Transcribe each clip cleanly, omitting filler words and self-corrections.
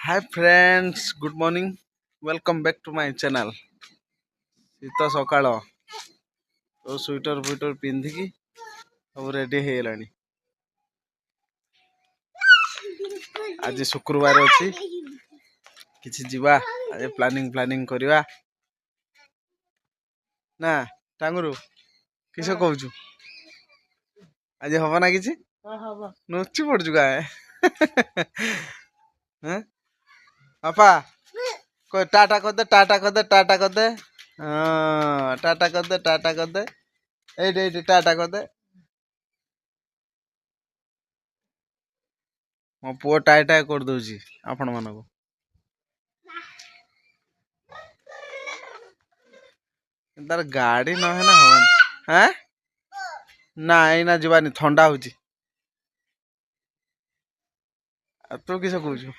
Hi friends, good morning. Welcome back to my channel. ଶୀତ ସକାଳ ତ ସ୍ୱିଟର ଫୁଇଟର ପିନ୍ଧିକି ସବୁ ରେଡି ହେଇଗଲାଣି। ଆଜି ଶୁକ୍ରବାର ଅଛି, କିଛି ଯିବା ଆଜି ପ୍ଲାନିଂ କରିବା ନା। ଟାଙ୍ଗୁରୁ କିସ କହୁଛୁ? ଆଜି ହବ ନା କିଛି? ନୁଚି ପଡୁଛୁ ଗାଏ। ବାପା टाटा कर दे टाटा कर दे टाटा कर दे। हाँ टाटा कर दे टाटा कर दे। एटी टाटा कर दे। मो पुओ टाए टाए कर दउची आपण मानको। तार गाड़ी न है ना हवन। हैं ना एना जीवानी ठंडा होची। तू किस कहूछु?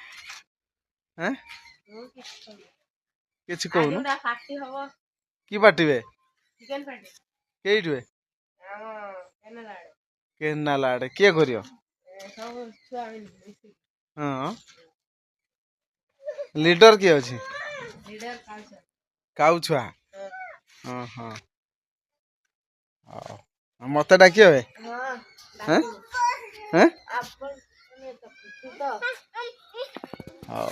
हैं किछ कहूनु की पार्टी चिकन पार्टी केइठुए केनाल आड़े किए करियो? हाँ लीडर किए अछि? काऊ छुआ हाँ हाँ मते डाकियो बे हैं हैं हां